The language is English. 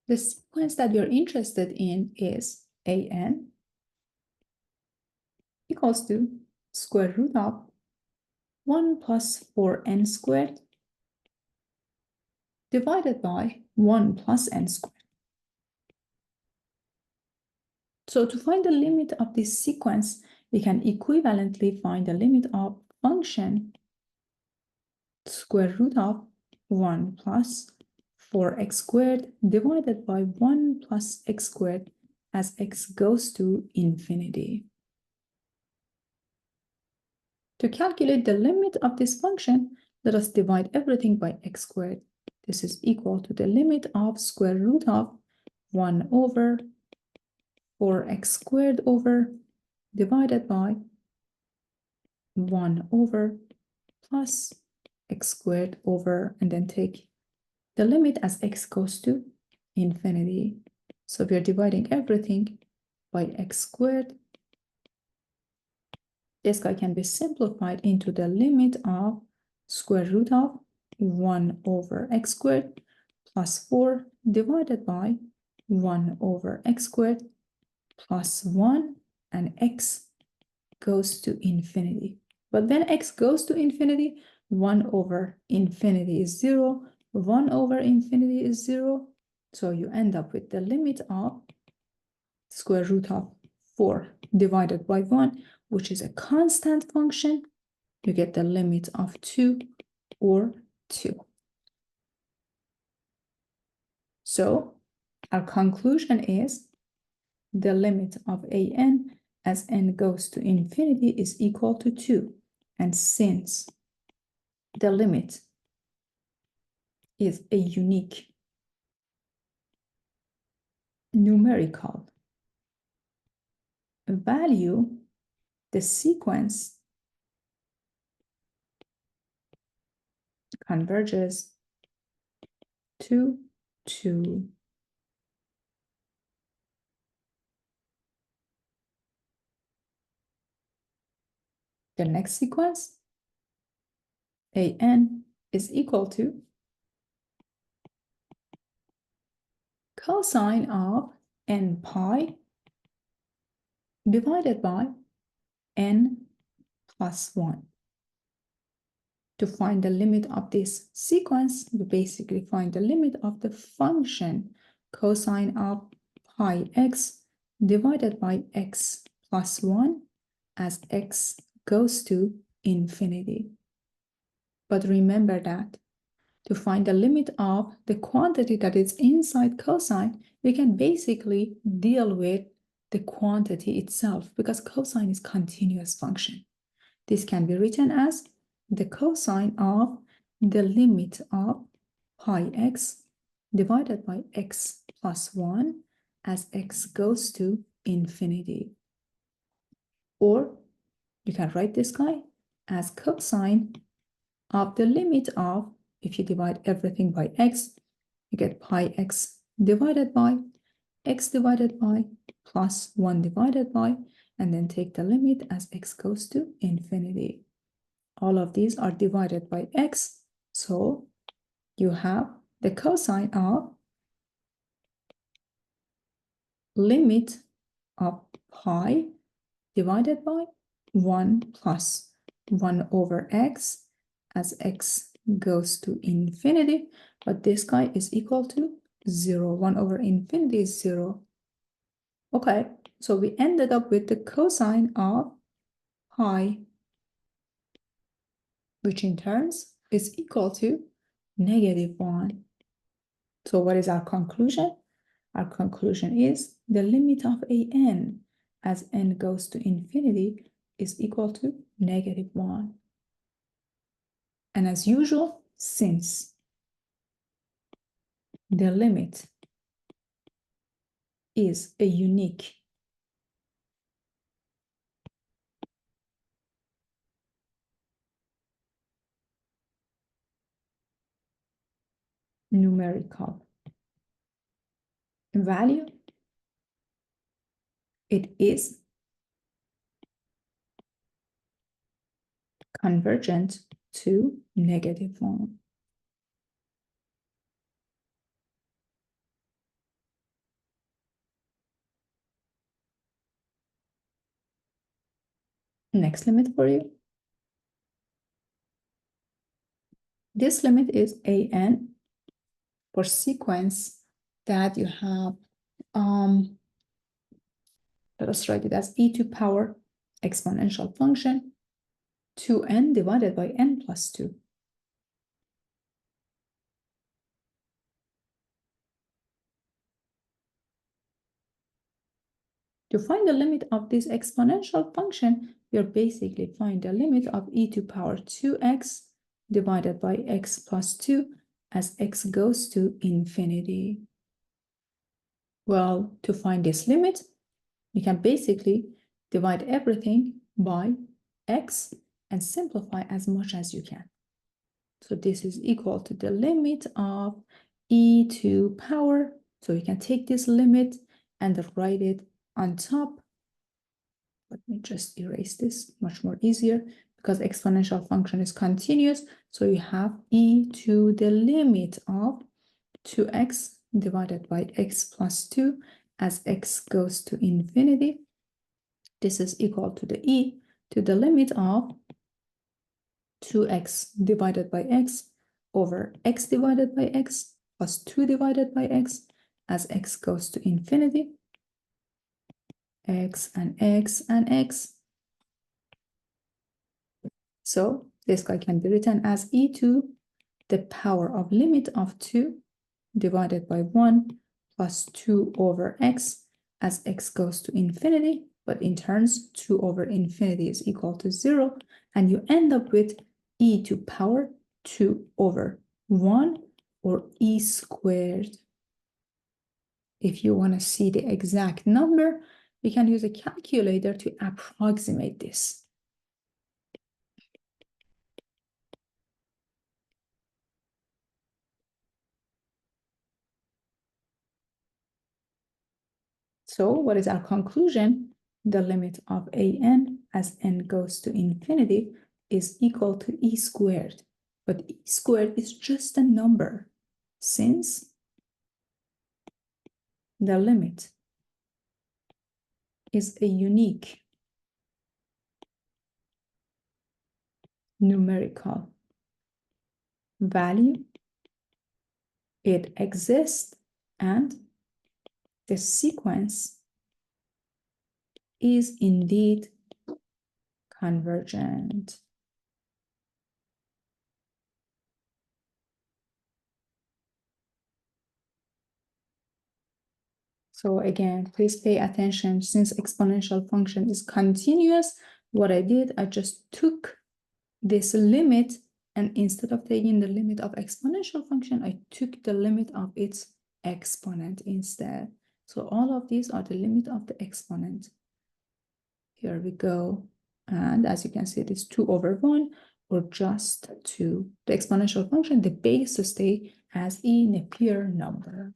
The sequence that you're interested in is an equals to square root of 1 plus 4n squared divided by 1 plus n squared. So to find the limit of this sequence, we can equivalently find the limit of function square root of 1 plus 4x squared divided by 1 plus x squared as x goes to infinity. To calculate the limit of this function, let us divide everything by x squared. This is equal to the limit of square root of 1 over 4x squared over divided by 1 over plus x squared over, and then take the limit as x goes to infinity. So we are dividing everything by x squared. This guy can be simplified into the limit of square root of 1 over x squared plus 4 divided by 1 over x squared plus 1, and x goes to infinity. But when x goes to infinity, 1 over infinity is 0, 1 over infinity is 0. So you end up with the limit of square root of 4 divided by 1, which is a constant function. You get the limit of 2 or 2. So our conclusion is the limit of an as n goes to infinity is equal to 2. And since the limit is a unique numerical value, the sequence converges to 2. The next sequence, an is equal to cosine of n pi divided by n plus 1. To find the limit of this sequence, we basically find the limit of the function cosine of pi x divided by x plus 1 as x goes to infinity. But remember that to find the limit of the quantity that is inside cosine, we can basically deal with the quantity itself because cosine is continuous function. This can be written as the cosine of the limit of pi x divided by x plus 1 as x goes to infinity. Or you can write this guy as cosine of the limit of, if you divide everything by x, you get pi x divided by x divided by plus 1 divided by, and then take the limit as x goes to infinity. All of these are divided by x, so you have the cosine of limit of pi divided by 1 plus 1 over x as x goes to infinity, but this guy is equal to 0. 1 over infinity is 0. Okay, so we ended up with the cosine of pi, which in turns is equal to -1. So what is our conclusion? Our conclusion is the limit of an as n goes to infinity is equal to -1. And as usual, since the limit is a unique numerical value, it is convergent to -1. next limit for you. This limit is an for sequence that you have, let us write it as e to power exponential function 2n divided by n plus 2. To find the limit of this exponential function, you'll basically find the limit of e to power 2x divided by x plus 2 as x goes to infinity. Well, to find this limit, you can basically divide everything by x and simplify as much as you can. So this is equal to the limit of e to power. So you can take this limit and write it on top. Let me just erase this, much more easier, because exponential function is continuous. So you have e to the limit of 2x divided by x plus 2 as x goes to infinity. This is equal to the e to the limit of 2x divided by x over x divided by x plus 2 divided by x as x goes to infinity. X and x and x. So this guy can be written as e to the power of limit of 2 divided by 1 plus 2 over x as x goes to infinity. But in turns, 2 over infinity is equal to 0. And you end up with e to power 2 over 1 or e squared. If you want to see the exact number, you can use a calculator to approximate this. So what is our conclusion? The limit of an as n goes to infinity is equal to e squared. But e squared is just a number since the limit is a unique numerical value. It exists and the sequence is indeed convergent. So again, please pay attention. Since exponential function is continuous, what I did, I just took this limit, and instead of taking the limit of exponential function, I took the limit of its exponent instead. So all of these are the limit of the exponent. Here we go. And as you can see, it is 2 over 1 or just 2. The exponential function, the base stay as a Napier number.